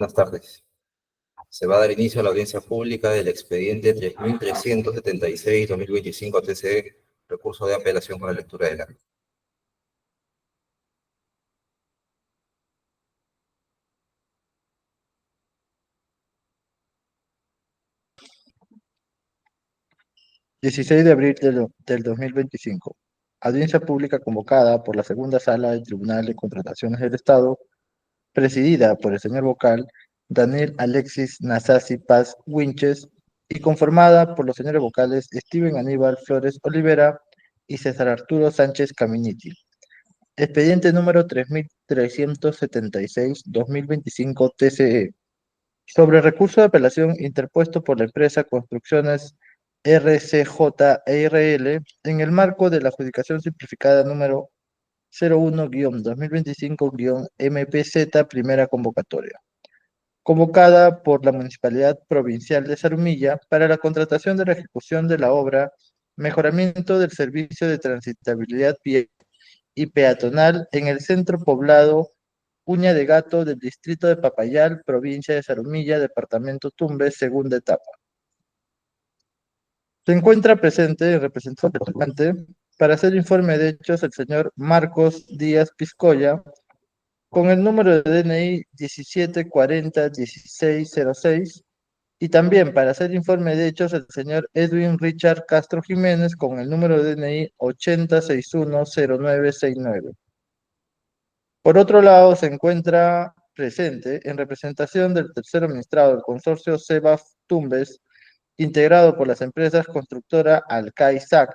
Buenas tardes. Se va a dar inicio a la audiencia pública del expediente 3376-2025 TCE, recurso de apelación con la lectura del acta. ...16 de abril del 2025... audiencia pública convocada por la segunda sala del Tribunal de Contrataciones del Estado, presidida por el señor vocal Daniel Alexis Nasasi Paz Winches y conformada por los señores vocales Steven Aníbal Flores Olivera y César Arturo Sánchez Caminiti. Expediente número 3376-2025 TCE. Sobre recurso de apelación interpuesto por la empresa Construcciones RCJ-ERL en el marco de la adjudicación simplificada número 01-2025-MPZ primera convocatoria, convocada por la Municipalidad Provincial de Zarumilla para la contratación de la ejecución de la obra Mejoramiento del Servicio de Transitabilidad Vial y Peatonal en el centro poblado Uña de Gato del distrito de Papayal, provincia de Zarumilla, departamento Tumbes, segunda etapa. Se encuentra presente el representante para hacer informe de hechos el señor Marcos Díaz Piscoya, con el número de DNI 1740-1606, y también para hacer informe de hechos el señor Edwin Richard Castro Jiménez, con el número de DNI 80610969. Por otro lado, se encuentra presente en representación del tercer administrado del consorcio CEBAF Tumbes, integrado por las empresas constructora Alcai-SAC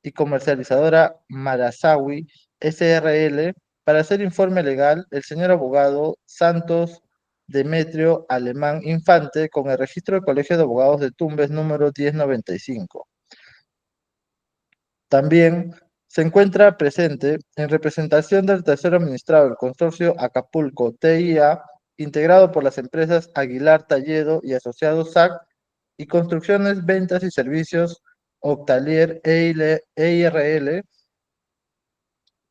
y comercializadora Marasawi SRL, para hacer informe legal el señor abogado Santos Demetrio Alemán Infante, con el registro del Colegio de Abogados de Tumbes número 1095. También se encuentra presente en representación del tercer administrado del consorcio Acapulco TIA, integrado por las empresas Aguilar Talledo y Asociados SAC y Construcciones, Ventas y Servicios Octalier EIRL,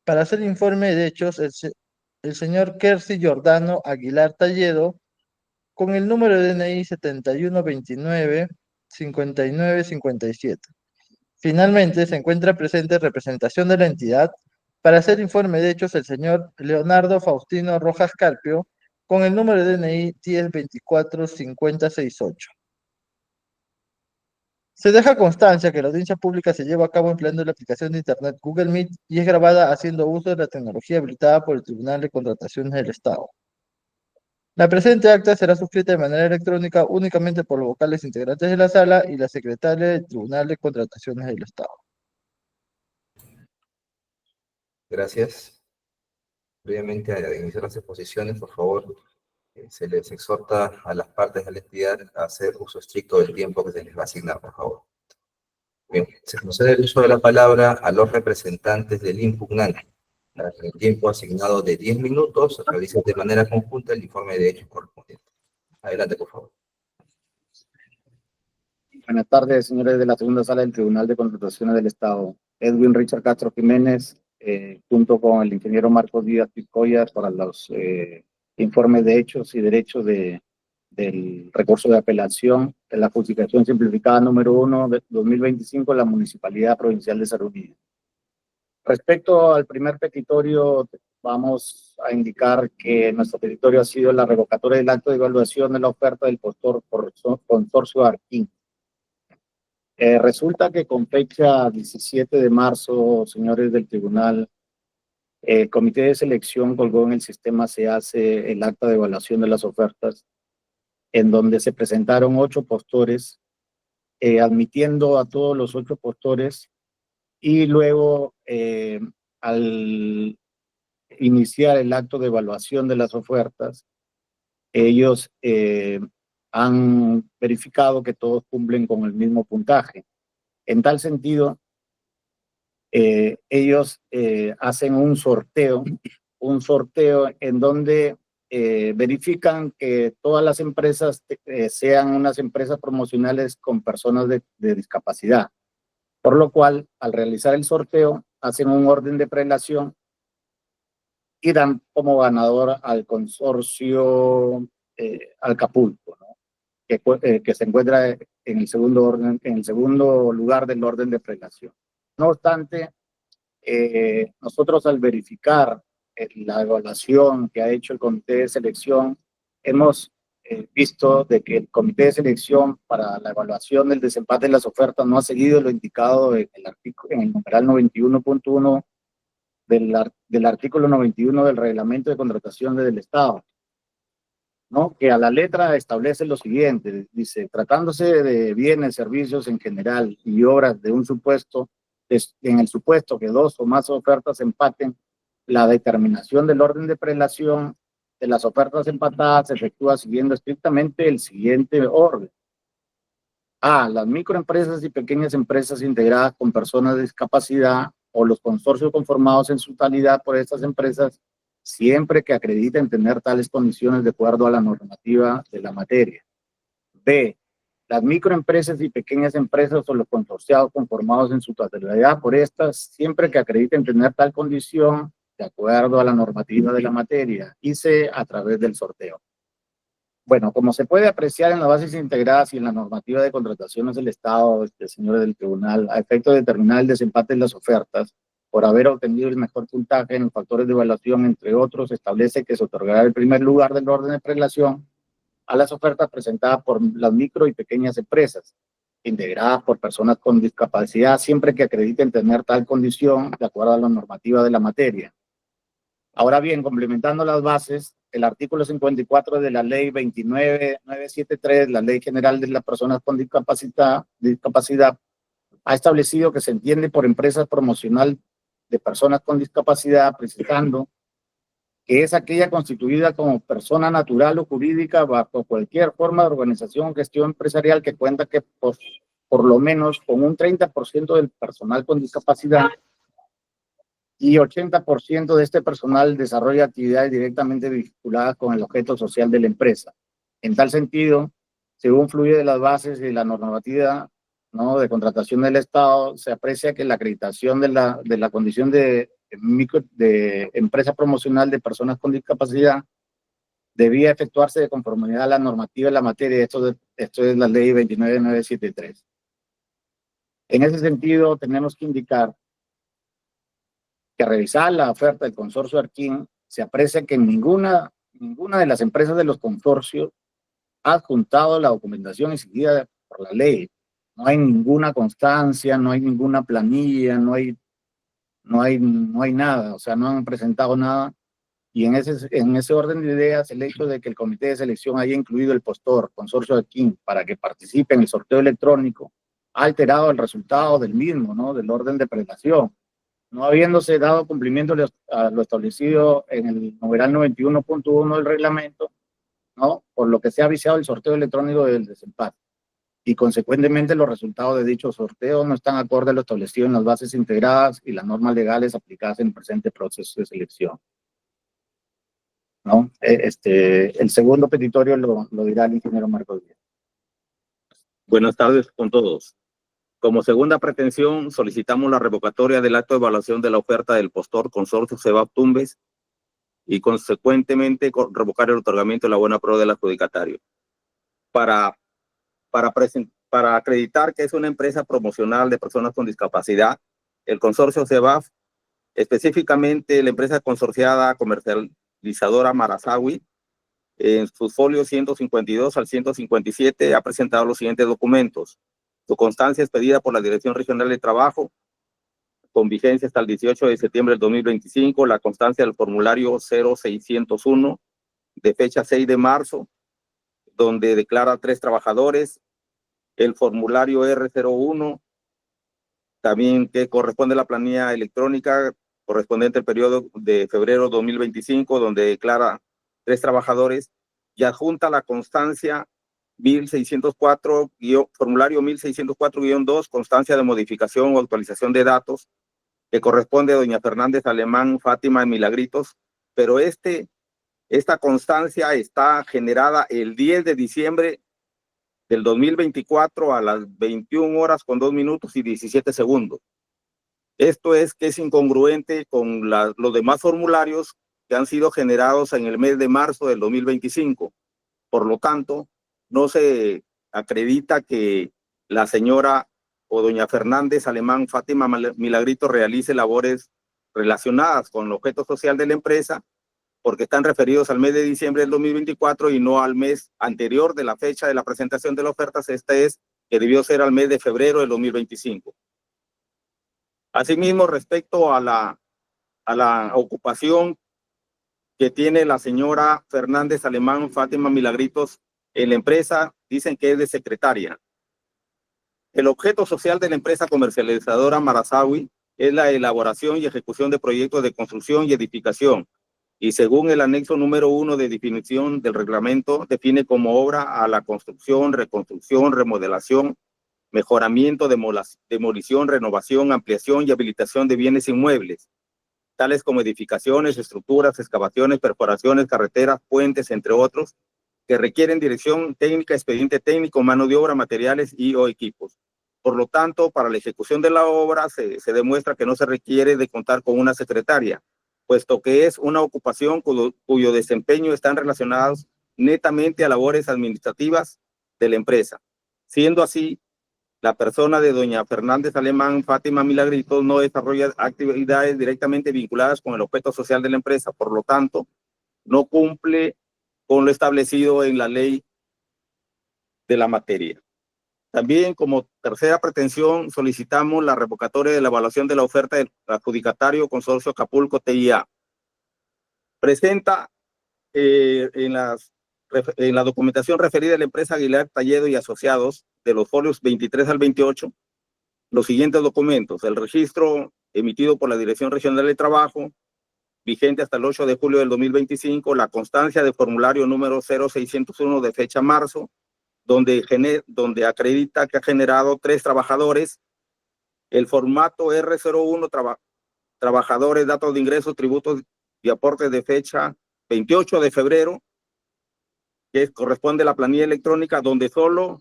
para hacer informe de hechos el señor Kersi Giordano Aguilar Talledo, con el número de DNI 7129-5957. Finalmente, se encuentra presente en representación de la entidad para hacer informe de hechos el señor Leonardo Faustino Rojas Carpio, con el número de DNI 1024-5068. Se deja constancia que la audiencia pública se lleva a cabo empleando la aplicación de Internet Google Meet y es grabada haciendo uso de la tecnología habilitada por el Tribunal de Contrataciones del Estado. La presente acta será suscrita de manera electrónica únicamente por los vocales integrantes de la sala y la secretaria del Tribunal de Contrataciones del Estado. Gracias. Previamente a iniciar las exposiciones, por favor, se les exhorta a las partes de la entidad a hacer uso estricto del tiempo que se les va a asignar, por favor. Bien, se concede el uso de la palabra a los representantes del impugnante. Para que en el tiempo asignado de 10 minutos realicen de manera conjunta el informe de hechos correspondiente. Adelante, por favor. Buenas tardes, señores de la segunda sala del Tribunal de Contrataciones del Estado. Edwin Richard Castro Jiménez, junto con el ingeniero Marcos Díaz Piscoya, para los informes de hechos y derechos del recurso de apelación de la adjudicación simplificada número 1 de 2025 de la Municipalidad Provincial de Zarumilla. Respecto al primer petitorio, vamos a indicar que nuestro petitorio ha sido la revocatoria del acto de evaluación de la oferta del postor por consorcio Arquín. Resulta que con fecha 17 de marzo, señores del tribunal, el comité de selección colgó en el sistema SEACE el acta de evaluación de las ofertas, en donde se presentaron 8 postores, admitiendo a todos los 8 postores, y luego al iniciar el acto de evaluación de las ofertas, ellos han verificado que todos cumplen con el mismo puntaje. En tal sentido, ellos hacen un sorteo en donde verifican que todas las empresas sean unas empresas promocionales con personas de discapacidad. Por lo cual, al realizar el sorteo, hacen un orden de prelación y dan como ganador al consorcio Acapulco, ¿no? Que se encuentra en el segundo lugar del orden de prelación. No obstante, nosotros al verificar la evaluación que ha hecho el comité de selección, hemos visto de que el comité de selección para la evaluación del desempate de las ofertas no ha seguido lo indicado en el numeral 91.1 del artículo 91 del reglamento de contratación del Estado, ¿no? Que a la letra establece lo siguiente, dice: tratándose de bienes, servicios en general y obras de un supuesto, en el supuesto que dos o más ofertas empaten, la determinación del orden de prelación de las ofertas empatadas se efectúa siguiendo estrictamente el siguiente orden. A. Las microempresas y pequeñas empresas integradas con personas de discapacidad o los consorcios conformados en su totalidad por estas empresas, siempre que acrediten tener tales condiciones de acuerdo a la normativa de la materia. B. Las microempresas y pequeñas empresas o los consorciados conformados en su totalidad por estas, siempre que acrediten tener tal condición de acuerdo a la normativa de la materia. Y C. A través del sorteo. Bueno, como se puede apreciar en las bases integradas y en la normativa de contrataciones del Estado, señores del tribunal, a efecto de determinar el desempate de las ofertas, por haber obtenido el mejor puntaje en los factores de evaluación, entre otros, establece que se otorgará el primer lugar del orden de prelación a las ofertas presentadas por las micro y pequeñas empresas, integradas por personas con discapacidad, siempre que acrediten tener tal condición de acuerdo a la normativa de la materia. Ahora bien, complementando las bases, el artículo 54 de la ley 29973, la Ley General de las Personas con Discapacidad, ha establecido que se entiende por empresa promocional de personas con discapacidad, precisando que es aquella constituida como persona natural o jurídica bajo cualquier forma de organización o gestión empresarial que cuenta que por lo menos con un 30% del personal con discapacidad y 80% de este personal desarrolla actividades directamente vinculadas con el objeto social de la empresa. En tal sentido, según fluye de las bases y la normativa, ¿no?, de contratación del Estado, se aprecia que la acreditación de la condición de empresa promocional de personas con discapacidad debía efectuarse de conformidad a la normativa de la materia. Esto es la ley 29973. En ese sentido, tenemos que indicar que revisar la oferta del consorcio Arquín, se aprecia que ninguna de las empresas de los consorcios ha adjuntado la documentación exigida por la ley. No hay ninguna constancia, no hay ninguna planilla, no hay nada, o sea, no han presentado nada. Y en ese orden de ideas, el hecho de que el comité de selección haya incluido el postor, consorcio Arquín, para que participe en el sorteo electrónico, ha alterado el resultado del mismo, ¿no?, del orden de prelación, no habiéndose dado cumplimiento a lo establecido en el numeral 91.1 del reglamento, ¿no?, por lo que se ha viciado el sorteo electrónico del desempate. Y consecuentemente los resultados de dicho sorteo no están acorde a lo establecido en las bases integradas y las normas legales aplicadas en el presente proceso de selección, ¿no? El segundo petitorio lo dirá el ingeniero Marcos Díaz. Buenas tardes con todos. Como segunda pretensión, solicitamos la revocatoria del acto de evaluación de la oferta del postor consorcio Sebaf Tumbes y consecuentemente revocar el otorgamiento de la buena prueba del adjudicatario. Para acreditar que es una empresa promocional de personas con discapacidad, el consorcio Sebaf, específicamente la empresa consorciada comercializadora Marazawi, en sus folios 152 al 157 ha presentado los siguientes documentos. Su constancia expedida por la Dirección Regional de Trabajo, con vigencia hasta el 18 de septiembre del 2025, la constancia del formulario 0601, de fecha 6 de marzo, donde declara 3 trabajadores, el formulario R01, también que corresponde a la planilla electrónica, correspondiente al periodo de febrero 2025, donde declara 3 trabajadores, y adjunta la constancia 1604, formulario 1604-2, constancia de modificación o actualización de datos, que corresponde a doña Fernández Alemán Fátima de Milagritos, pero esta constancia está generada el 10 de diciembre del 2024 a las 21 horas con 2 minutos y 17 segundos. Esto es que es incongruente con los demás formularios que han sido generados en el mes de marzo del 2025. Por lo tanto, no se acredita que la señora o doña Fernández Alemán Fátima Milagrito realice labores relacionadas con el objeto social de la empresa, porque están referidos al mes de diciembre del 2024 y no al mes anterior de la fecha de la presentación de las ofertas. Este es que debió ser al mes de febrero del 2025. Asimismo, respecto a la ocupación que tiene la señora Fernández Alemán Fátima Milagritos en la empresa, dicen que es de secretaria. El objeto social de la empresa comercializadora Marasawi es la elaboración y ejecución de proyectos de construcción y edificación, y según el anexo número 1 de definición del reglamento, define como obra a la construcción, reconstrucción, remodelación, mejoramiento, demolición, renovación, ampliación y habilitación de bienes inmuebles, tales como edificaciones, estructuras, excavaciones, perforaciones, carreteras, puentes, entre otros, que requieren dirección técnica, expediente técnico, mano de obra, materiales y o equipos. Por lo tanto, para la ejecución de la obra se demuestra que no se requiere de contar con una secretaria, puesto que es una ocupación cuyo desempeño están relacionados netamente a labores administrativas de la empresa. Siendo así, la persona de doña Fernández Alemán Fátima Milagritos no desarrolla actividades directamente vinculadas con el objeto social de la empresa, por lo tanto, no cumple con lo establecido en la ley de la materia. También, como tercera pretensión, solicitamos la revocatoria de la evaluación de la oferta del adjudicatario Consorcio Acapulco TIA. Presenta en la documentación referida a la empresa Aguilar Talledo y Asociados, de los folios 23 al 28, los siguientes documentos: el registro emitido por la Dirección Regional de Trabajo, vigente hasta el 8 de julio del 2025, la constancia de formulario número 0601 de fecha marzo, donde acredita que ha generado 3 trabajadores, el formato R01, trabajadores, datos de ingresos, tributos y aportes de fecha 28 de febrero, que corresponde a la planilla electrónica, donde solo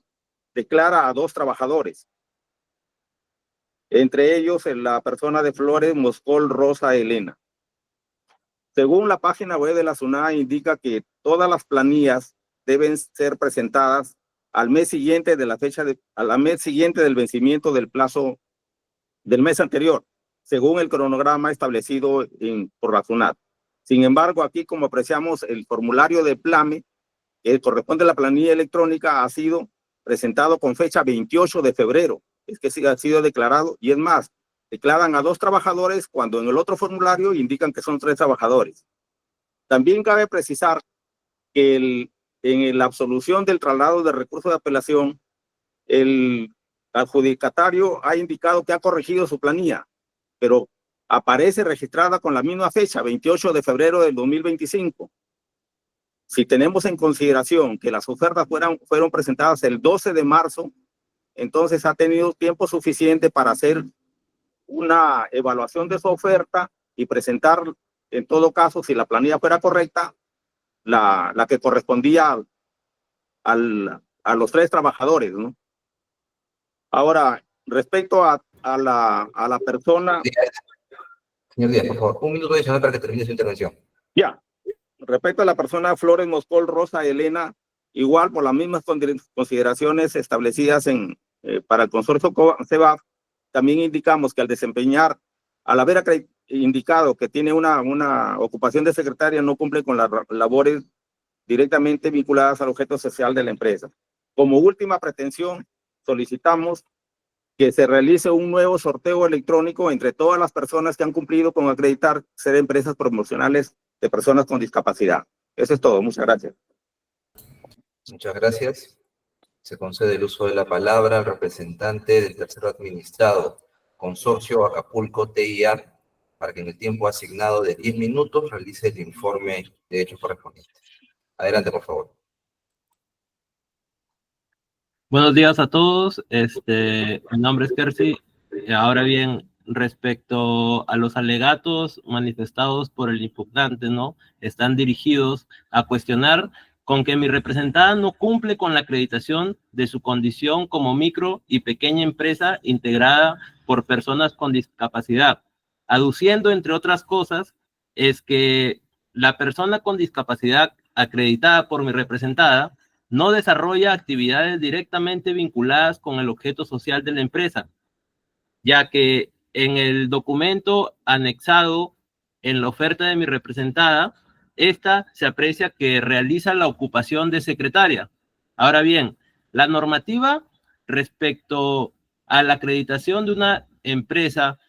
declara a 2 trabajadores, entre ellos la persona de Flores Moscol Rosa Elena. Según la página web de la SUNAT, indica que todas las planillas deben ser presentadas al mes siguiente de la fecha al mes siguiente del vencimiento del plazo del mes anterior, según el cronograma establecido por la SUNAT. Sin embargo, aquí, como apreciamos, el formulario de PLAME, que corresponde a la planilla electrónica, ha sido presentado con fecha 28 de febrero. Es que sí ha sido declarado, y es más, declaran a 2 trabajadores cuando en el otro formulario indican que son 3 trabajadores. También cabe precisar que en la absolución del traslado de recurso de apelación, el adjudicatario ha indicado que ha corregido su planilla, pero aparece registrada con la misma fecha, 28 de febrero del 2025. Si tenemos en consideración que las ofertas fueron presentadas el 12 de marzo, entonces ha tenido tiempo suficiente para hacer una evaluación de su oferta y presentar, en todo caso, si la planilla fuera correcta, la que correspondía a los 3 trabajadores, ¿no? Ahora, respecto a la persona... Señor Díaz, por favor, un minuto adicional para que termine su intervención. Ya. Respecto a la persona Flores Moscol Rosa Elena, igual por las mismas consideraciones establecidas para el consorcio CEBAF, también indicamos que al haber indicado que tiene una ocupación de secretaria, no cumple con las labores directamente vinculadas al objeto social de la empresa. Como última pretensión, solicitamos que se realice un nuevo sorteo electrónico entre todas las personas que han cumplido con acreditar ser empresas promocionales de personas con discapacidad. Eso es todo. Muchas gracias. Muchas gracias. Se concede el uso de la palabra al representante del tercero administrado, Consorcio Acapulco TIA, para que en el tiempo asignado de 10 minutos realice el informe de hechos correspondiente. Adelante, por favor. Buenos días a todos. Mi nombre es Kersi. Ahora bien, respecto a los alegatos manifestados por el impugnante, ¿no? Están dirigidos a cuestionar con que mi representada no cumple con la acreditación de su condición como micro y pequeña empresa integrada por personas con discapacidad, aduciendo, entre otras cosas, es que la persona con discapacidad acreditada por mi representada no desarrolla actividades directamente vinculadas con el objeto social de la empresa, ya que en el documento anexado en la oferta de mi representada, esta se aprecia que realiza la ocupación de secretaria. Ahora bien, la normativa respecto a la acreditación de una empresa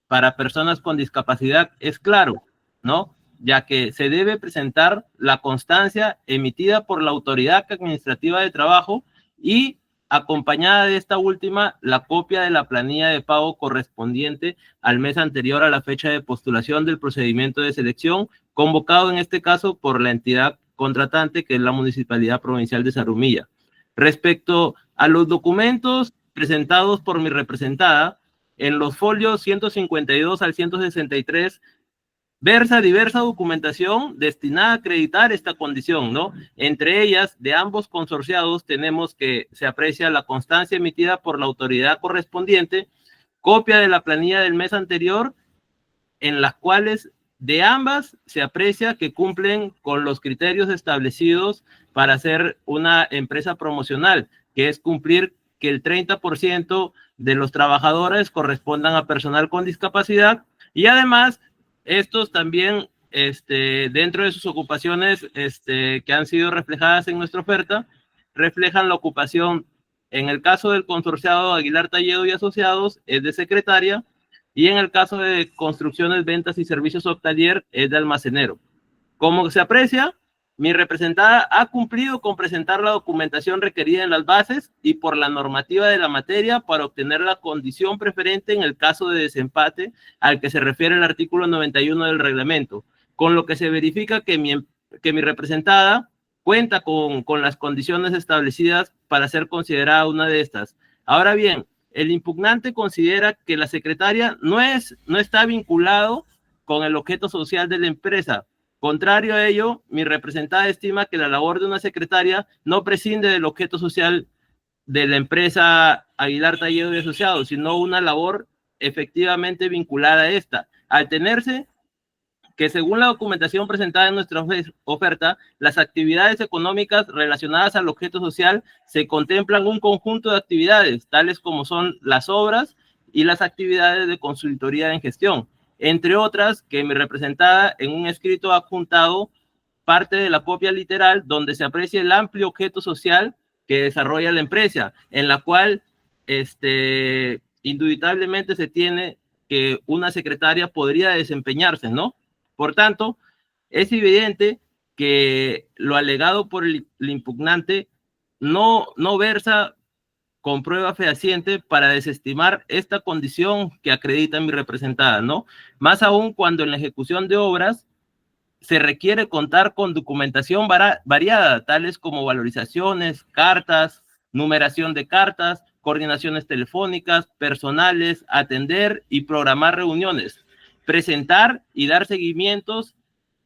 para personas con discapacidad es claro, ¿no? Ya que se debe presentar la constancia emitida por la autoridad administrativa de trabajo y acompañada de esta última la copia de la planilla de pago correspondiente al mes anterior a la fecha de postulación del procedimiento de selección, convocado en este caso por la entidad contratante, que es la Municipalidad Provincial de Zarumilla. Respecto a los documentos presentados por mi representada, en los folios 152 al 163 versa diversa documentación destinada a acreditar esta condición, ¿no? Entre ellas, de ambos consorciados, tenemos que se aprecia la constancia emitida por la autoridad correspondiente, copia de la planilla del mes anterior, en las cuales de ambas se aprecia que cumplen con los criterios establecidos para ser una empresa promocional, que es cumplir que el 30% de los trabajadores correspondan a personal con discapacidad, y además estos también, dentro de sus ocupaciones que han sido reflejadas en nuestra oferta, reflejan la ocupación, en el caso del consorciado Aguilar Talledo y Asociados, es de secretaria, y en el caso de Construcciones, Ventas y Servicios Octalier, es de almacenero. Como se aprecia, mi representada ha cumplido con presentar la documentación requerida en las bases y por la normativa de la materia para obtener la condición preferente en el caso de desempate al que se refiere el artículo 91 del reglamento, con lo que se verifica que mi representada cuenta con las condiciones establecidas para ser considerada una de estas. Ahora bien, el impugnante considera que la secretaria no está vinculado con el objeto social de la empresa. Contrario a ello, mi representada estima que la labor de una secretaria no prescinde del objeto social de la empresa Aguilar Talledo y Asociados, sino una labor efectivamente vinculada a esta, al tenerse que según la documentación presentada en nuestra oferta, las actividades económicas relacionadas al objeto social se contemplan un conjunto de actividades, tales como son las obras y las actividades de consultoría en gestión, entre otras que mi representada en un escrito ha adjuntado parte de la copia literal donde se aprecia el amplio objeto social que desarrolla la empresa, en la cual indubitablemente se tiene que una secretaria podría desempeñarse, ¿no? Por tanto, es evidente que lo alegado por el impugnante no versa con prueba fehaciente para desestimar esta condición que acredita mi representada, ¿no? Más aún cuando en la ejecución de obras se requiere contar con documentación variada, tales como valorizaciones, cartas, numeración de cartas, coordinaciones telefónicas, personales, atender y programar reuniones, presentar y dar seguimientos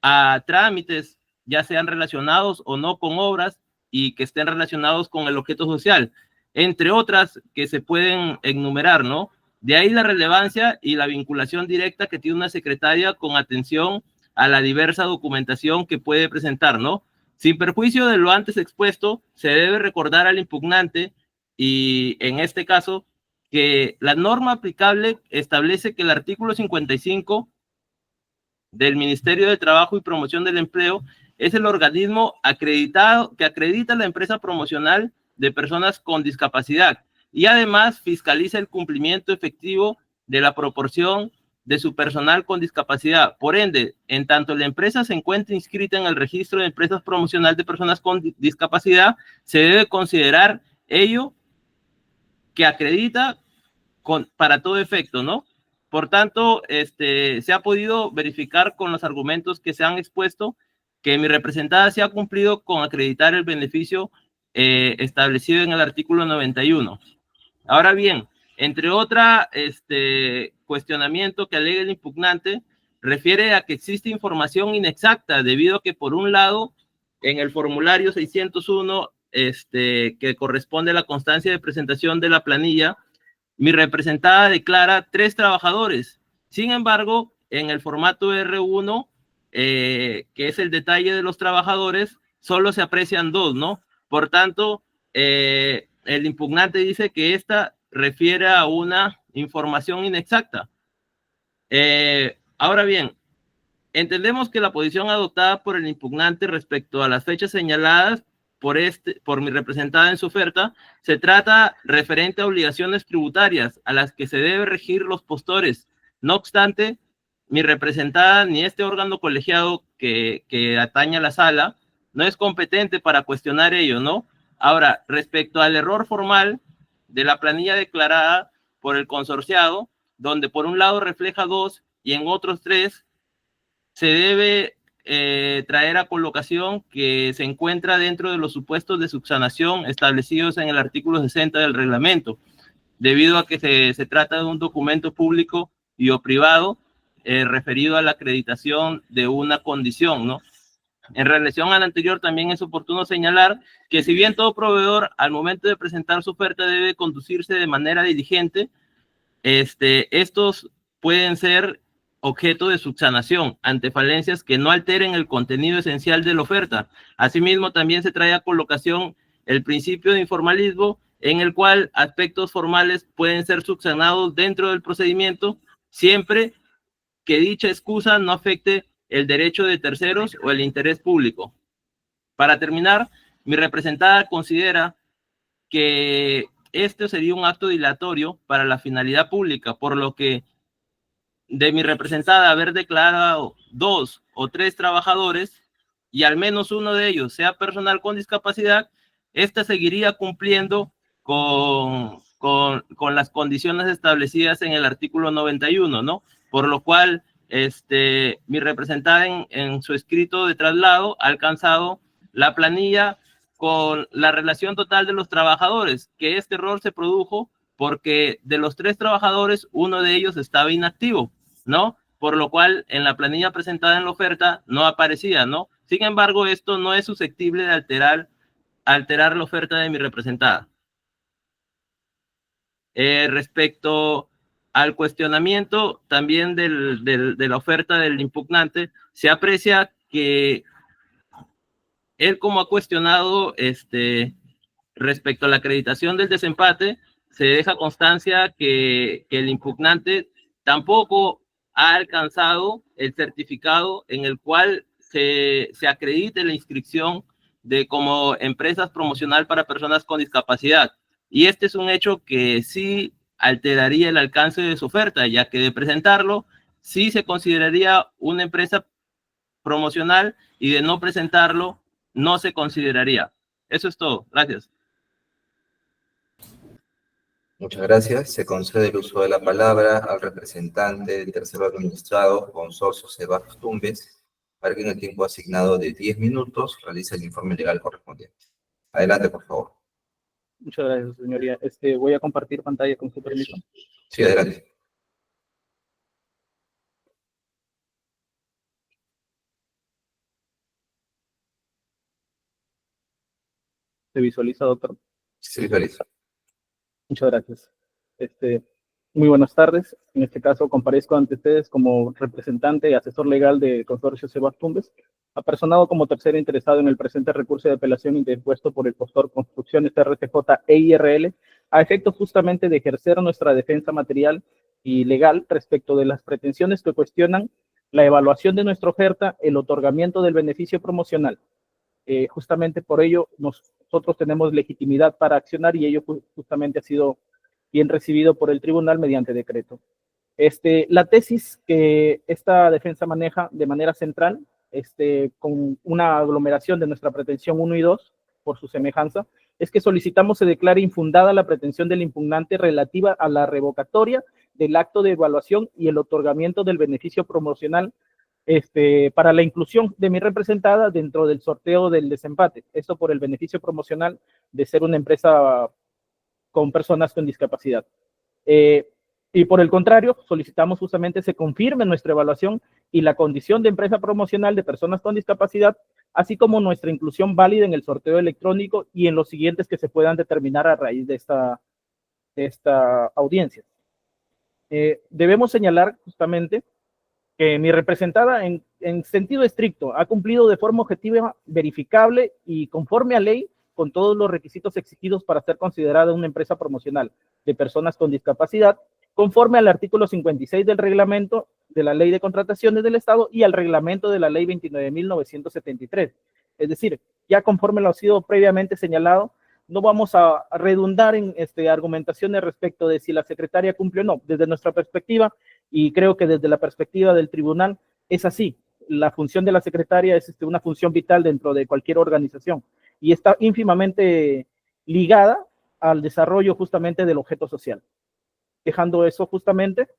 a trámites, ya sean relacionados o no con obras y que estén relacionados con el objeto social, entre otras que se pueden enumerar, ¿no? De ahí la relevancia y la vinculación directa que tiene una secretaria con atención a la diversa documentación que puede presentar, ¿no? Sin perjuicio de lo antes expuesto, se debe recordar al impugnante, y en este caso, que la norma aplicable establece que el artículo 55 del Ministerio de Trabajo y Promoción del Empleo es el organismo acreditado que acredita la empresa promocional de personas con discapacidad y además fiscaliza el cumplimiento efectivo de la proporción de su personal con discapacidad. Por ende, en tanto la empresa se encuentre inscrita en el registro de empresas promocional de personas con discapacidad, se debe considerar ello que acredita para todo efecto, ¿no? Por tanto, se ha podido verificar con los argumentos que se han expuesto que mi representada se ha cumplido con acreditar el beneficio establecido en el artículo 91. Ahora bien, entre otra cuestionamiento que alega el impugnante, refiere a que existe información inexacta debido a que, por un lado, en el formulario 601, que corresponde a la constancia de presentación de la planilla, mi representada declara 3 trabajadores. Sin embargo, en el formato R1, que es el detalle de los trabajadores, solo se aprecian 2, ¿no? Por tanto, el impugnante dice que esta refiere a una información inexacta. Ahora bien, entendemos que la posición adoptada por el impugnante respecto a las fechas señaladas por mi representada en su oferta, se trata referente a obligaciones tributarias a las que se debe regir los postores. No obstante, mi representada ni este órgano colegiado que atañe a la sala no es competente para cuestionar ello, ¿no? Ahora, respecto al error formal de la planilla declarada por el consorciado, donde por un lado refleja 2 y en otros 3, se debe traer a colocación que se encuentra dentro de los supuestos de subsanación establecidos en el artículo 60 del reglamento, debido a que se trata de un documento público y o privado referido a la acreditación de una condición, ¿no? En relación al anterior, también es oportuno señalar que si bien todo proveedor al momento de presentar su oferta debe conducirse de manera diligente, estos pueden ser objeto de subsanación ante falencias que no alteren el contenido esencial de la oferta. Asimismo, también se trae a colocación el principio de informalismo, en el cual aspectos formales pueden ser subsanados dentro del procedimiento, siempre que dicha excusa no afecte el derecho de terceros o el interés público. Para terminar, mi representada considera que este sería un acto dilatorio para la finalidad pública, por lo que de mi representada haber declarado 2 o 3 trabajadores y al menos uno de ellos sea personal con discapacidad, esta seguiría cumpliendo con las condiciones establecidas en el artículo 91, ¿no? Por lo cual, mi representada en su escrito de traslado ha alcanzado la planilla con la relación total de los trabajadores, que este error se produjo porque de los 3 trabajadores, uno de ellos estaba inactivo, ¿no? Por lo cual, en la planilla presentada en la oferta no aparecía, ¿no? Sin embargo, esto no es susceptible de alterar la oferta de mi representada. Respecto al cuestionamiento también de la oferta del impugnante, se aprecia que él, como ha cuestionado respecto a la acreditación del desempate, se deja constancia que el impugnante tampoco ha alcanzado el certificado en el cual se acredite la inscripción de como empresas promocional para personas con discapacidad. Y este es un hecho que sí alteraría el alcance de su oferta, ya que de presentarlo, sí se consideraría una empresa promocional y de no presentarlo, no se consideraría. Eso es todo. Gracias. Muchas gracias. Se concede el uso de la palabra al representante del tercero administrado, Consorcio Sebaf Tumbes, para que en el tiempo asignado de 10 minutos realice el informe legal correspondiente. Adelante, por favor. Muchas gracias, señoría. Voy a compartir pantalla con su permiso. Sí, adelante. ¿Se visualiza, doctor? Sí, visualiza. Muchas gracias. Muy buenas tardes. En este caso, comparezco ante ustedes como representante y asesor legal del Consorcio Sebaf Tumbes, apersonado como tercero interesado en el presente recurso de apelación interpuesto por el postor Construcciones RTJ EIRL, a efecto justamente de ejercer nuestra defensa material y legal respecto de las pretensiones que cuestionan la evaluación de nuestra oferta, el otorgamiento del beneficio promocional. Justamente por ello nosotros tenemos legitimidad para accionar y ello justamente ha sido bien recibido por el tribunal mediante decreto. La tesis que esta defensa maneja de manera central, con una aglomeración de nuestra pretensión 1 y 2, por su semejanza, es que solicitamos se declare infundada la pretensión del impugnante relativa a la revocatoria del acto de evaluación y el otorgamiento del beneficio promocional para la inclusión de mi representada dentro del sorteo del desempate. Esto por el beneficio promocional de ser una empresa con personas con discapacidad. Y por el contrario, solicitamos justamente se confirme nuestra evaluación y la condición de empresa promocional de personas con discapacidad, así como nuestra inclusión válida en el sorteo electrónico y en los siguientes que se puedan determinar a raíz de esta audiencia. Debemos señalar justamente que mi representada en sentido estricto ha cumplido de forma objetiva, verificable y conforme a ley con todos los requisitos exigidos para ser considerada una empresa promocional de personas con discapacidad, conforme al artículo 56 del reglamento de la Ley de Contrataciones del Estado y al reglamento de la Ley 29.973. Es decir, ya conforme lo ha sido previamente señalado, no vamos a redundar en argumentaciones respecto de si la secretaria cumple o no. Desde nuestra perspectiva, y creo que desde la perspectiva del tribunal, es así. La función de la secretaria es una función vital dentro de cualquier organización y está ínfimamente ligada al desarrollo justamente del objeto social. Dejando eso justamente,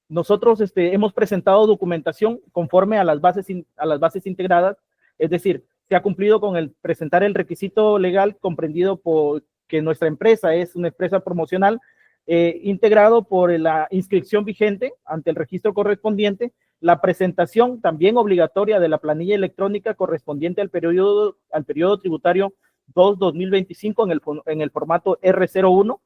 nosotros hemos presentado documentación conforme a las bases integradas, es decir, se ha cumplido con el presentar el requisito legal comprendido por que nuestra empresa es una empresa promocional, integrado por la inscripción vigente ante el registro correspondiente, la presentación también obligatoria de la planilla electrónica correspondiente al periodo tributario 2-2025 en el formato R01,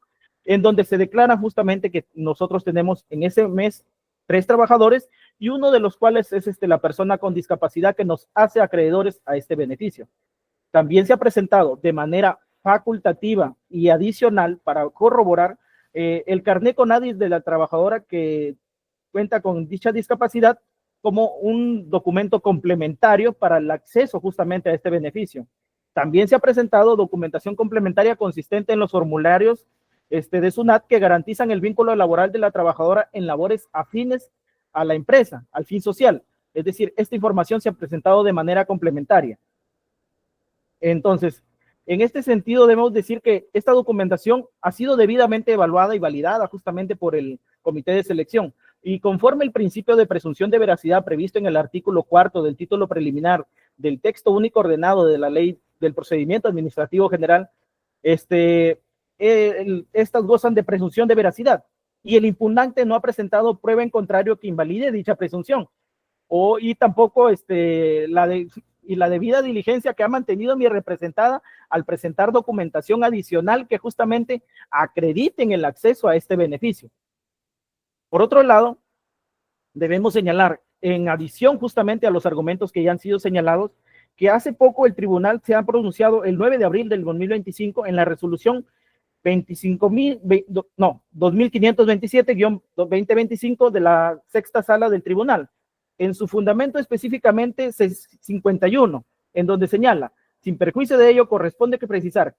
en donde se declara justamente que nosotros tenemos en ese mes 3 trabajadores y uno de los cuales es la persona con discapacidad que nos hace acreedores a este beneficio. También se ha presentado de manera facultativa y adicional para corroborar el carnet CONADIS de la trabajadora que cuenta con dicha discapacidad como un documento complementario para el acceso justamente a este beneficio. También se ha presentado documentación complementaria consistente en los formularios de SUNAT que garantizan el vínculo laboral de la trabajadora en labores afines a la empresa, al fin social. Es decir, esta información se ha presentado de manera complementaria. Entonces, en este sentido, debemos decir que esta documentación ha sido debidamente evaluada y validada justamente por el comité de selección y conforme el principio de presunción de veracidad previsto en el artículo 4 del título preliminar del texto único ordenado de la Ley del Procedimiento Administrativo General, estas gozan de presunción de veracidad y el impugnante no ha presentado prueba en contrario que invalide dicha presunción y tampoco la debida diligencia que ha mantenido mi representada al presentar documentación adicional que justamente acrediten el acceso a este beneficio. Por otro lado, debemos señalar, en adición justamente a los argumentos que ya han sido señalados, que hace poco el tribunal se ha pronunciado el 9 de abril del 2025 en la resolución 2527-2025 de la sexta sala del tribunal, en su fundamento específicamente 51, en donde señala, sin perjuicio de ello, corresponde que precisar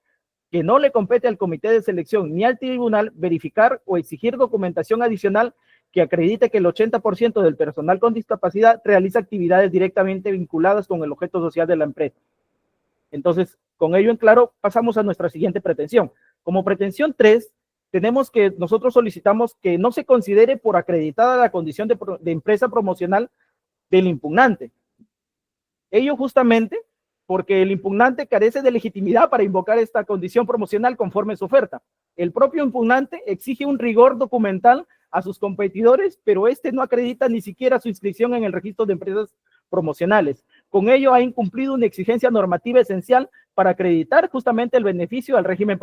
que no le compete al comité de selección ni al tribunal verificar o exigir documentación adicional que acredite que el 80% del personal con discapacidad realiza actividades directamente vinculadas con el objeto social de la empresa. Entonces, con ello en claro, pasamos a nuestra siguiente pretensión. Como pretensión 3, tenemos que nosotros solicitamos que no se considere por acreditada la condición de empresa promocional del impugnante. Ello justamente porque el impugnante carece de legitimidad para invocar esta condición promocional conforme a su oferta. El propio impugnante exige un rigor documental a sus competidores, pero no acredita ni siquiera su inscripción en el registro de empresas promocionales. Con ello ha incumplido una exigencia normativa esencial para acreditar justamente el beneficio al régimen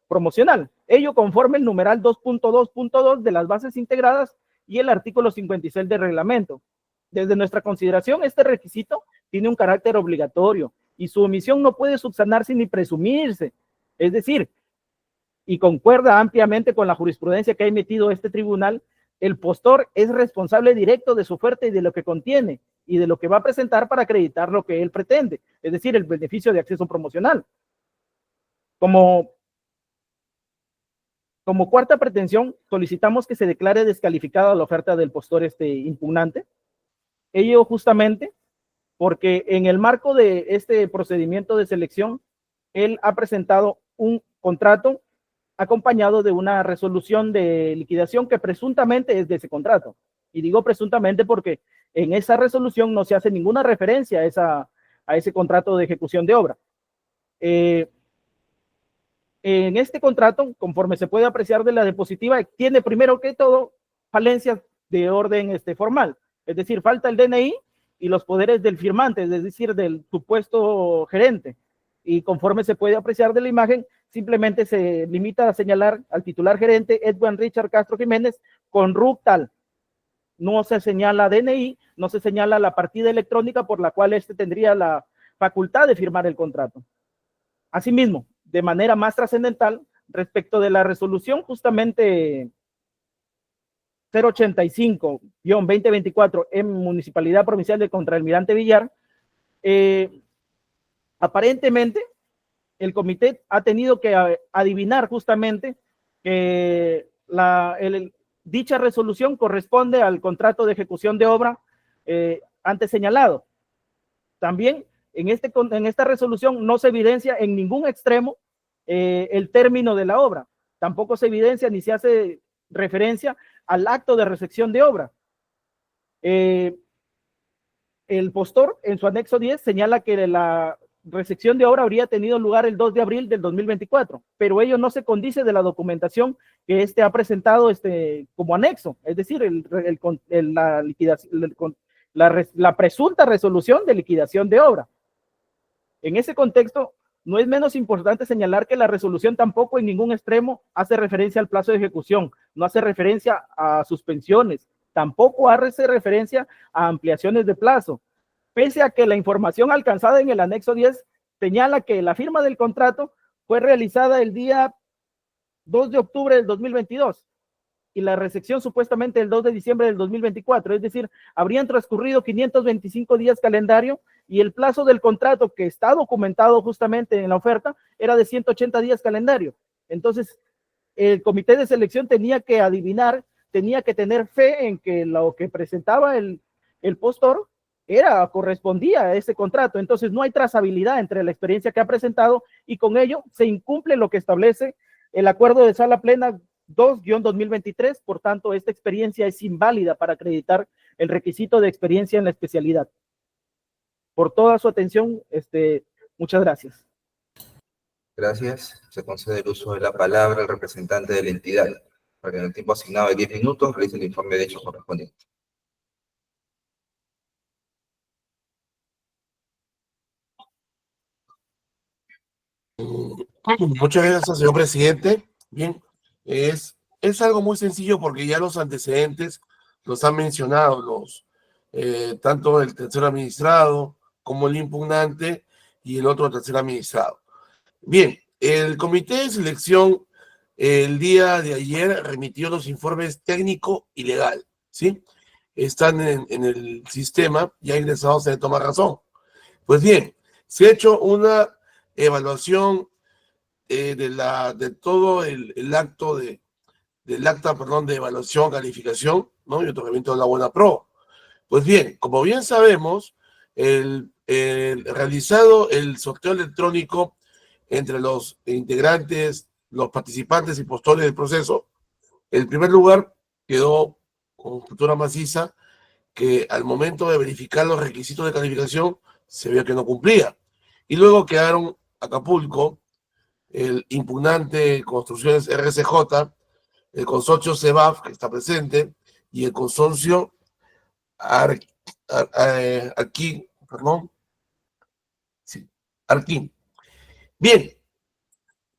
promocional. Ello conforme el numeral 2.2.2 de las bases integradas y el artículo 56 del reglamento. Desde nuestra consideración, este requisito tiene un carácter obligatorio y su omisión no puede subsanarse ni presumirse. Es decir, y concuerda ampliamente con la jurisprudencia que ha emitido este tribunal, el postor es responsable directo de su oferta y de lo que contiene y de lo que va a presentar para acreditar lo que él pretende, es decir, el beneficio de acceso promocional. Como cuarta pretensión, solicitamos que se declare descalificada la oferta del postor impugnante. Ello justamente porque en el marco de este procedimiento de selección, él ha presentado un contrato acompañado de una resolución de liquidación que presuntamente es de ese contrato. Y digo presuntamente porque en esa resolución no se hace ninguna referencia a ese contrato de ejecución de obra. En este contrato, conforme se puede apreciar de la diapositiva, tiene primero que todo falencias de orden formal. Es decir, falta el DNI y los poderes del firmante, es decir, del supuesto gerente. Y conforme se puede apreciar de la imagen, simplemente se limita a señalar al titular gerente Edwin Richard Castro Jiménez con RUC tal. No se señala DNI, no se señala la partida electrónica por la cual tendría la facultad de firmar el contrato. Asimismo, de manera más trascendental, respecto de la resolución justamente 085-2024 en Municipalidad Provincial de Contralmirante Villar, aparentemente el comité ha tenido que adivinar justamente que dicha resolución corresponde al contrato de ejecución de obra antes señalado. También en esta resolución no se evidencia en ningún extremo el término de la obra. Tampoco se evidencia ni se hace referencia al acto de recepción de obra. El postor, en su anexo 10, señala que la recepción de obra habría tenido lugar el 2 de abril del 2024, pero ello no se condice de la documentación que ha presentado como anexo, es decir, la presunta resolución de liquidación de obra. En ese contexto, no es menos importante señalar que la resolución tampoco en ningún extremo hace referencia al plazo de ejecución, no hace referencia a suspensiones, tampoco hace referencia a ampliaciones de plazo, pese a que la información alcanzada en el anexo 10 señala que la firma del contrato fue realizada el día 2 de octubre del 2022 y la recepción supuestamente el 2 de diciembre del 2024, es decir, habrían transcurrido 525 días calendario y el plazo del contrato que está documentado justamente en la oferta era de 180 días calendario. Entonces, el comité de selección tenía que adivinar, tenía que tener fe en que lo que presentaba el postor correspondía a ese contrato. Entonces, no hay trazabilidad entre la experiencia que ha presentado y con ello se incumple lo que establece el acuerdo de sala plena 2-2023, por tanto, esta experiencia es inválida para acreditar el requisito de experiencia en la especialidad. Por toda su atención, muchas gracias. Gracias. Se concede el uso de la palabra al representante de la entidad, para que en el tiempo asignado de 10 minutos realice el informe de hechos correspondiente. Muchas gracias, señor presidente. Bien, es algo muy sencillo porque ya los antecedentes los han mencionado tanto el tercer administrado como el impugnante y el otro tercer administrado. Bien, el comité de selección el día de ayer remitió los informes técnico y legal, ¿sí? Están en el sistema, ya ingresados de Toma Razón. Pues bien, se ha hecho una evaluación de todo el acto del acta, de evaluación, calificación, ¿no? Y otorgamiento de la buena pro. Pues bien, como bien sabemos, realizado el sorteo electrónico entre los integrantes, los participantes y postores del proceso, el primer lugar quedó con Cultura Maciza, que al momento de verificar los requisitos de calificación se vio que no cumplía. Y luego quedaron Acapulco, el impugnante Construcciones RCJ, el consorcio CEBAF, que está presente, y el consorcio Arquín. Bien,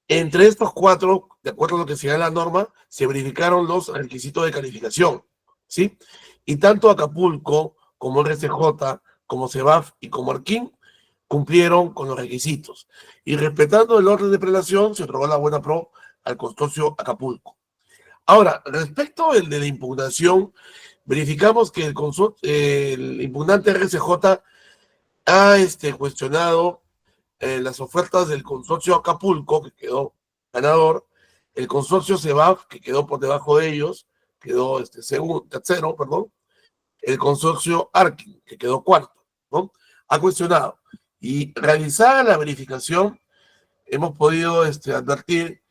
entre estos cuatro, de acuerdo a lo que señala la norma, se verificaron los requisitos de calificación, ¿sí? Y tanto Acapulco como RCJ, como CEBAF y como Arquín cumplieron con los requisitos. Y respetando el orden de prelación, se otorgó la buena pro al consorcio Acapulco. Ahora, respecto al de la impugnación, verificamos que el impugnante RCJ ha cuestionado las ofertas del consorcio Acapulco, que quedó ganador, el consorcio CEBAF, que quedó por debajo de ellos, quedó tercero, el consorcio Arquín, que quedó cuarto, ¿no? Ha cuestionado. Y realizada la verificación, hemos podido advertir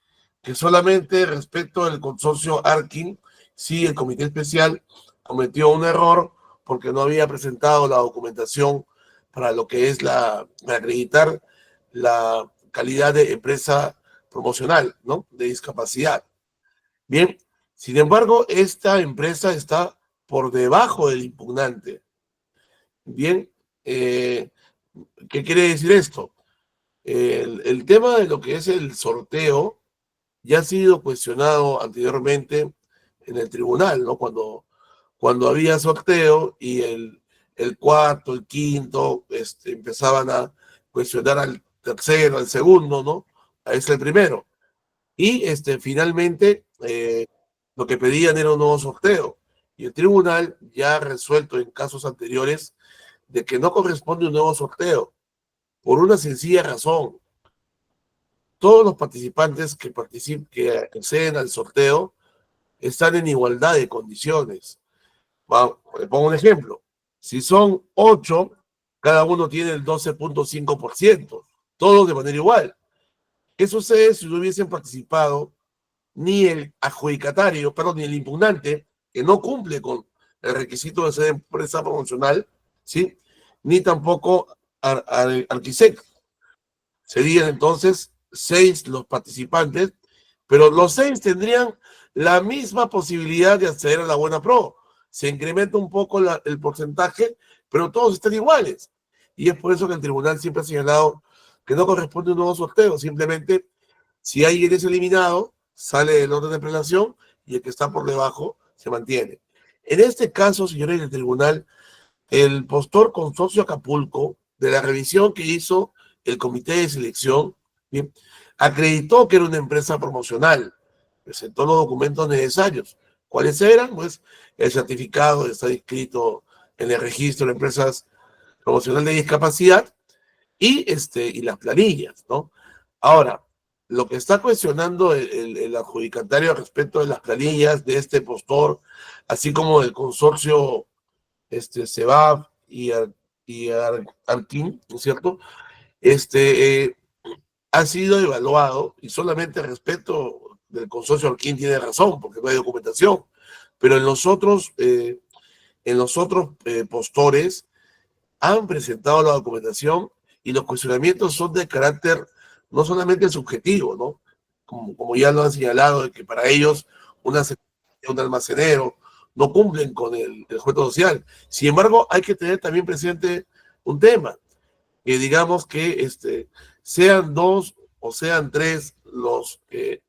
que solamente respecto al consorcio Arquín, sí, el comité especial cometió un error porque no había presentado la documentación para lo que es para acreditar la calidad de empresa promocional, ¿no? De discapacidad. Bien, sin embargo, esta empresa está por debajo del impugnante. Bien, ¿qué quiere decir esto? El tema de lo que es el sorteo ya ha sido cuestionado anteriormente en el tribunal, ¿no? Cuando había sorteo y el cuarto, el quinto, empezaban a cuestionar al tercero, al segundo, ¿no? A ese el primero. Y finalmente, lo que pedían era un nuevo sorteo. Y el tribunal ya ha resuelto en casos anteriores de que no corresponde un nuevo sorteo, por una sencilla razón. Todos los participantes que acceden al sorteo están en igualdad de condiciones. Le pongo un ejemplo. Si son 8, cada uno tiene el 12.5%, todos de manera igual. ¿Qué sucede si no hubiesen participado ni el adjudicatario, perdón, ni el impugnante, que no cumple con el requisito de ser empresa promocional, ¿sí? Ni tampoco Arquisec? Serían entonces 6 los participantes, pero los 6 tendrían la misma posibilidad de acceder a la buena pro. Se incrementa un poco el porcentaje, pero todos están iguales. Y es por eso que el tribunal siempre ha señalado que no corresponde un nuevo sorteo. Simplemente, si alguien es eliminado, sale del orden de prelación y el que está por debajo se mantiene. En este caso, señores del tribunal, el postor Consorcio Acapulco, de la revisión que hizo el comité de selección, ¿bien?, acreditó que era una empresa promocional, presentó los documentos necesarios. ¿Cuáles eran? Pues el certificado de estar inscrito en el registro de empresas promocional de discapacidad y las planillas, ¿no? Ahora, lo que está cuestionando el adjudicatario respecto de las planillas de este postor, así como del consorcio CEBAF y Arquín, ¿no es cierto? Ha sido evaluado, y solamente respecto del consorcio Arquín tiene razón, porque no hay documentación, pero en los otros postores han presentado la documentación y los cuestionamientos son de carácter no solamente subjetivo, ¿no? Como ya lo han señalado, de que para ellos un almacenero no cumplen con el objeto social. Sin embargo, hay que tener también presente un tema, que digamos que sean 2 o sean 3 los que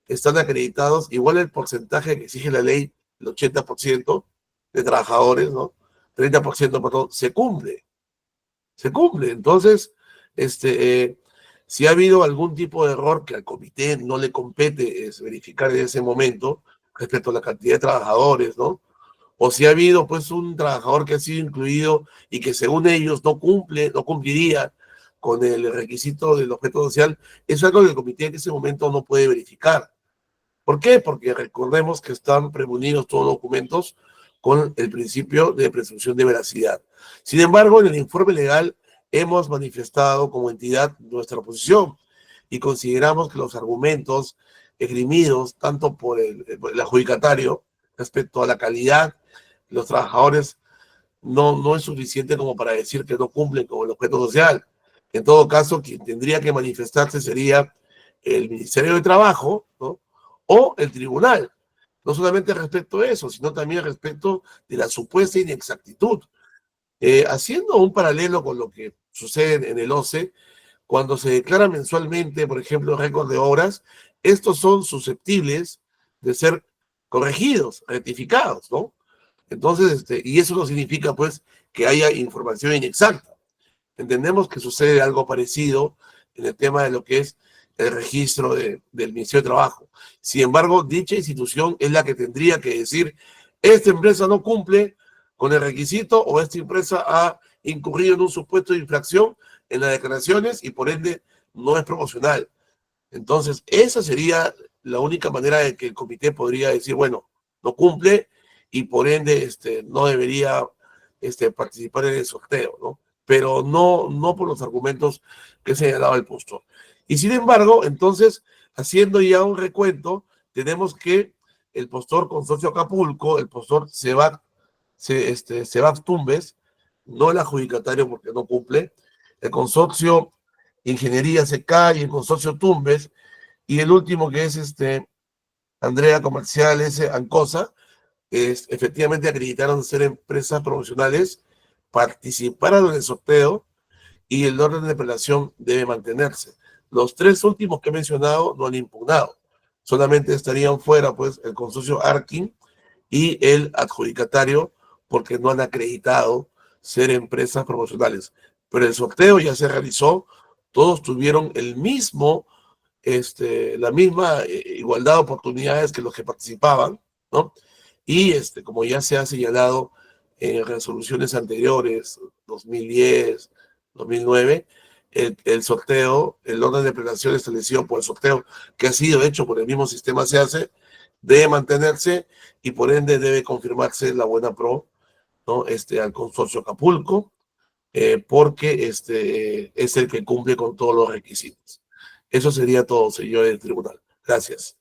están acreditados, igual el porcentaje que exige la ley, el 80% de trabajadores, ¿no? 30%, perdón, se cumple. Se cumple. Entonces, si ha habido algún tipo de error que al comité no le compete verificar en ese momento respecto a la cantidad de trabajadores, ¿no? O si ha habido pues un trabajador que ha sido incluido y que según ellos no cumpliría con el requisito del objeto social, eso es algo que el comité en ese momento no puede verificar. ¿Por qué? Porque recordemos que están premunidos todos los documentos con el principio de presunción de veracidad. Sin embargo, en el informe legal hemos manifestado como entidad nuestra posición y consideramos que los argumentos esgrimidos tanto por el adjudicatario respecto a la calidad de los trabajadores no es suficiente como para decir que no cumplen con el objeto social. En todo caso, quien tendría que manifestarse sería el Ministerio de Trabajo, ¿no?, o el tribunal. No solamente respecto a eso, sino también respecto de la supuesta inexactitud. Haciendo un paralelo con lo que sucede en el OCE, cuando se declara mensualmente, por ejemplo, récord de horas, estos son susceptibles de ser corregidos, rectificados, ¿no? Entonces, y eso no significa, pues, que haya información inexacta. Entendemos que sucede algo parecido en el tema de lo que es el registro del Ministerio de Trabajo. Sin embargo, dicha institución es la que tendría que decir, esta empresa no cumple con el requisito o esta empresa ha incurrido en un supuesto de infracción en las declaraciones y por ende no es promocional. Entonces, esa sería la única manera de que el comité podría decir, bueno, no cumple y por ende no debería participar en el sorteo, ¿no? Pero no por los argumentos que señalaba el postor. Y sin embargo, entonces, haciendo ya un recuento, tenemos que el postor Consorcio Acapulco, el postor CEBAF Tumbes, no el adjudicatario porque no cumple, el consorcio Ingeniería CK y el consorcio Tumbes, y el último que es Andrea Comercial S. Ancosa, efectivamente acreditaron ser empresas promocionales, participaron en el sorteo y el orden de prelación debe mantenerse. Los 3 últimos que he mencionado no han impugnado, solamente estarían fuera pues el consorcio Arquín y el adjudicatario porque no han acreditado ser empresas promocionales. pero el sorteo ya se realizó, todos tuvieron el mismo, la misma igualdad de oportunidades que los que participaban, ¿no? Y como ya se ha señalado en resoluciones anteriores, 2010, 2009, el sorteo, el orden de planeación establecido por el sorteo, que ha sido hecho por el mismo sistema SEACE, debe mantenerse y por ende debe confirmarse la buena pro, ¿no? Al consorcio Acapulco, porque es el que cumple con todos los requisitos. Eso sería todo, señor del tribunal. Gracias.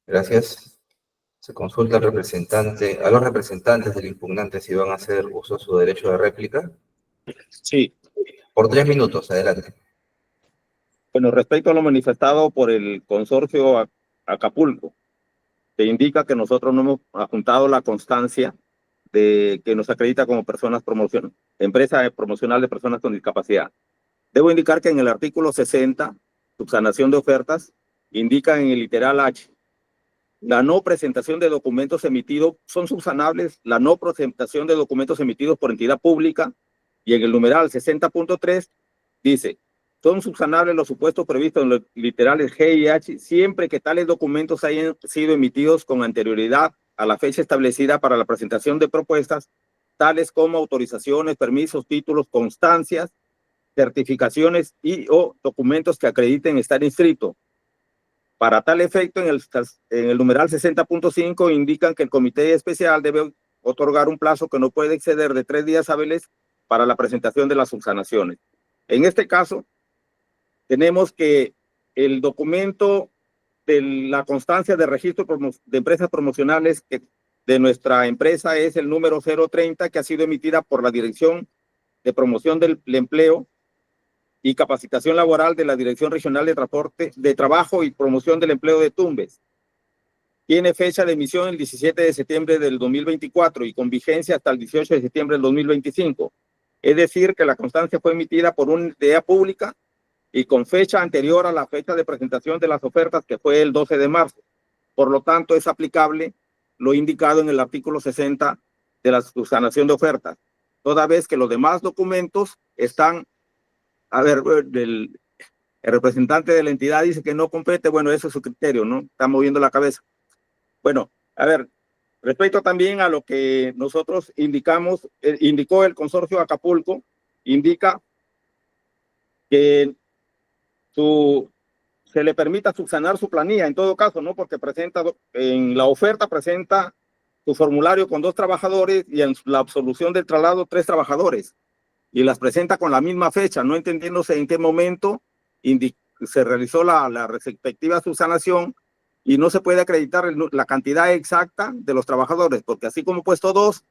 Gracias. Se consulta al representante, a los representantes del impugnante si van a hacer uso de su derecho de réplica. Sí. Por 3 minutos, adelante. Bueno, respecto a lo manifestado por el consorcio Acapulco, se indica que nosotros no hemos adjuntado la constancia de que nos acredita como empresa promocional de personas con discapacidad. Debo indicar que en el artículo 60, subsanación de ofertas, indica en el literal H, la no presentación de documentos emitidos son subsanables, la no presentación de documentos emitidos por entidad pública, y en el numeral 60.3 dice, son subsanables los supuestos previstos en los literales G y H siempre que tales documentos hayan sido emitidos con anterioridad a la fecha establecida para la presentación de propuestas, tales como autorizaciones, permisos, títulos, constancias, certificaciones y o documentos que acrediten estar inscritos. Para tal efecto, en el numeral 60.5 indican que el comité especial debe otorgar un plazo que no puede exceder de 3 días hábiles para la presentación de las subsanaciones. En este caso, tenemos que el documento de la constancia de registro de empresas promocionales de nuestra empresa es el número 030, que ha sido emitida por la Dirección de Promoción del Empleo y Capacitación Laboral de la Dirección Regional de Trabajo y Promoción del Empleo de Tumbes. Tiene fecha de emisión el 17 de septiembre del 2024 y con vigencia hasta el 18 de septiembre del 2025. Es decir, que la constancia fue emitida por una entidad pública y con fecha anterior a la fecha de presentación de las ofertas, que fue el 12 de marzo. Por lo tanto, es aplicable lo indicado en el artículo 60 de la subsanación de ofertas, toda vez que los demás documentos están, a ver, el representante de la entidad dice que no compete, bueno, eso es su criterio, ¿no? Está moviendo la cabeza. Bueno, a ver, respecto también a lo que nosotros indicamos, indicó el consorcio Acapulco, indica que se le permita subsanar su planilla en todo caso, ¿no? Porque en la oferta presenta su formulario con 2 trabajadores y en la absolución del traslado 3 trabajadores. Y las presenta con la misma fecha, no entendiéndose en qué momento se realizó la respectiva subsanación y no se puede acreditar la cantidad exacta de los trabajadores, porque así como puesto 2,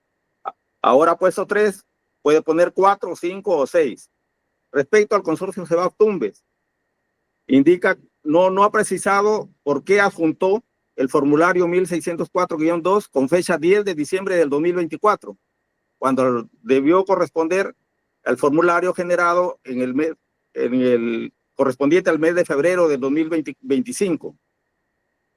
ahora puesto 3, puede poner 4, 5 o 6. Respecto al consorcio Sebaf Tumbes, indica, no ha precisado por qué adjuntó el formulario 1604-2 con fecha 10 de diciembre del 2024, cuando debió corresponder al formulario generado en el correspondiente al mes de febrero del 2025.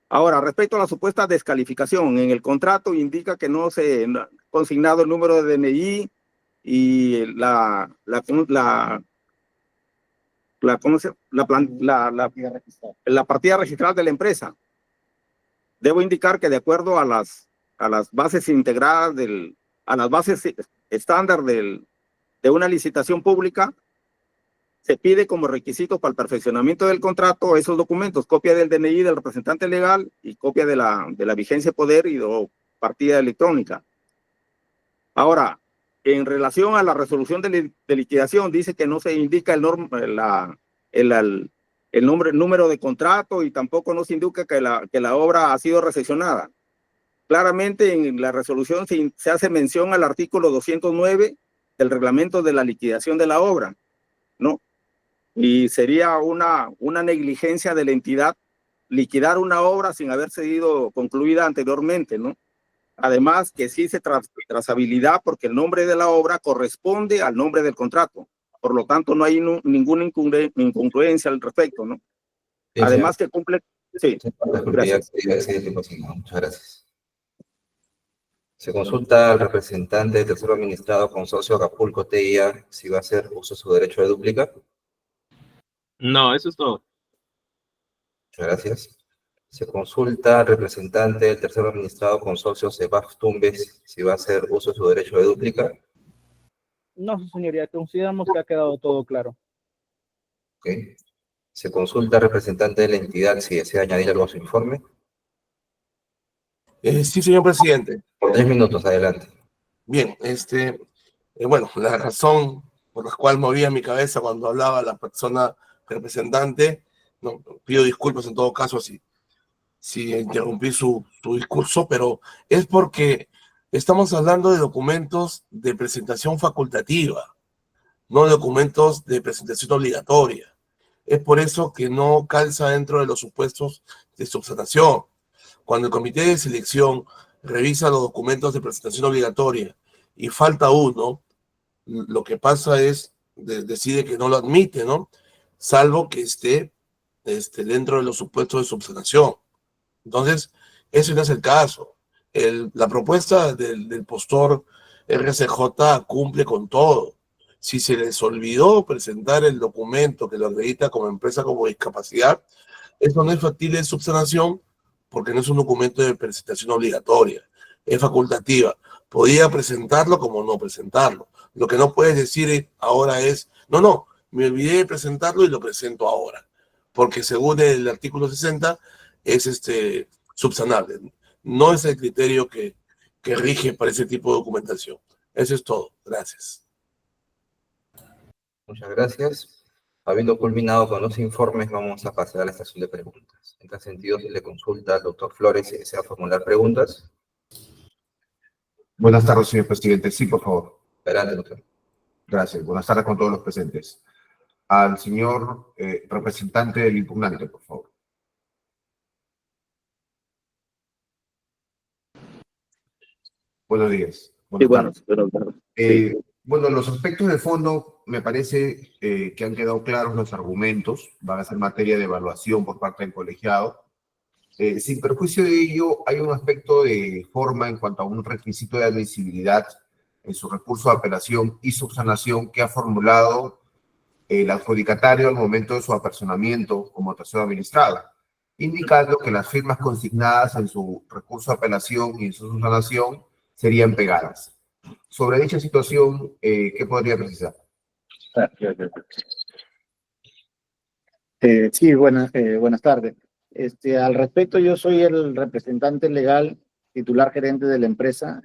Ahora, respecto a la supuesta descalificación, en el contrato indica que no se ha consignado el número de DNI y la partida registral de la empresa. Debo indicar que de acuerdo a las bases integradas, a las bases estándar de una licitación pública, se pide como requisito para el perfeccionamiento del contrato esos documentos: copia del DNI del representante legal y copia de la vigencia de poder o partida electrónica. Ahora, en relación a la resolución de liquidación, dice que no se indica el número de contrato y tampoco no se indica que la obra ha sido recepcionada. Claramente en la resolución se hace mención al artículo 209 del reglamento de la liquidación de la obra, ¿no? Y sería una negligencia de la entidad liquidar una obra sin haber sido concluida anteriormente, ¿no? Además que sí se trazabilidad porque el nombre de la obra corresponde al nombre del contrato. Por lo tanto, no hay ninguna incongruencia al respecto, ¿no? Sí, además que cumple... Sí, gracias. Muchas gracias. Se consulta al representante del tercero administrado Consorcio Acapulco TIA si va a hacer uso de su derecho de dúplica. No, eso es todo. Muchas gracias. Se consulta al representante del tercero administrado Consorcio CEBAF Tumbes si va a hacer uso de su derecho de dúplica. No, su señoría, consideramos que ha quedado todo claro. Ok. Se consulta al representante de la entidad si desea añadir algo a su informe. Sí, señor presidente. Por 3 minutos, adelante. Bien, bueno, la razón por la cual movía mi cabeza cuando hablaba la persona representante, no, pido disculpas en todo caso si interrumpí su discurso, pero es porque estamos hablando de documentos de presentación facultativa, no de documentos de presentación obligatoria. Es por eso que no calza dentro de los supuestos de subsanación. Cuando el comité de selección revisa los documentos de presentación obligatoria y falta uno, lo que pasa es, decide que no lo admite, ¿no? Salvo que esté dentro de los supuestos de subsanación. Entonces, ese no es el caso. La propuesta del postor RCJ cumple con todo. Si se les olvidó presentar el documento que lo acredita como empresa como discapacidad, eso no es factible de subsanación porque no es un documento de presentación obligatoria, es facultativa. Podía presentarlo como no presentarlo. Lo que no puedes decir ahora es, no, me olvidé de presentarlo y lo presento ahora, porque según el artículo 60 es subsanable. No es el criterio que rige para ese tipo de documentación. Eso es todo. Gracias. Muchas gracias. Habiendo culminado con los informes, vamos a pasar a la estación de preguntas. En tal sentido, se le consulta al doctor Flores si desea formular preguntas. Buenas tardes, señor presidente. Sí, por favor. Adelante, doctor. Gracias. Buenas tardes con todos los presentes. Al señor representante del impugnante, por favor. Buenos días. Sí, Buenas tardes. buenas tardes. Bueno, los aspectos de fondo me parece que han quedado claros los argumentos. Van a ser materia de evaluación por parte del colegiado. Sin perjuicio de ello, hay un aspecto de forma en cuanto a un requisito de admisibilidad en su recurso de apelación y subsanación que ha formulado el adjudicatario al momento de su apersonamiento como tercero administrado, indicando que las firmas consignadas en su recurso de apelación y en su subsanación serían pegadas. Sobre dicha situación, ¿qué podría precisar? Sí, buenas tardes. Al respecto, yo soy el representante legal, titular gerente de la empresa.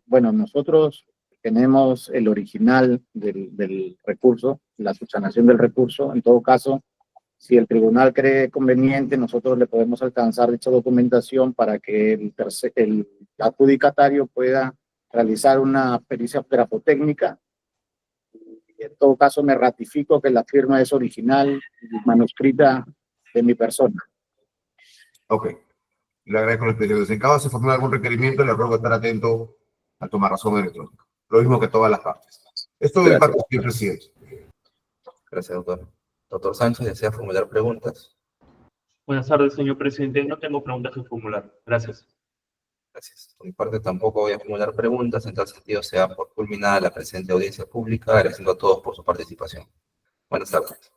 Bueno, nosotros tenemos el original del recurso, la subsanación del recurso. En todo caso, si el tribunal cree conveniente, nosotros le podemos alcanzar dicha documentación para que el adjudicatario pueda realizar una pericia grafotécnica. Y en todo caso, me ratifico que la firma es original y manuscrita de mi persona. Ok. Le agradezco las explicaciones. En caso de formular algún requerimiento, le ruego estar atento a tomar razón electrónica. Lo mismo que todas las partes. Esto de parte, señor presidente. Gracias, doctor. Doctor Sánchez, ¿desea formular preguntas? Buenas tardes, señor presidente. No tengo preguntas que formular. Gracias. Gracias. Por mi parte, tampoco voy a formular preguntas. En tal sentido, se da por culminada la presente audiencia pública, agradeciendo a todos por su participación. Buenas tardes.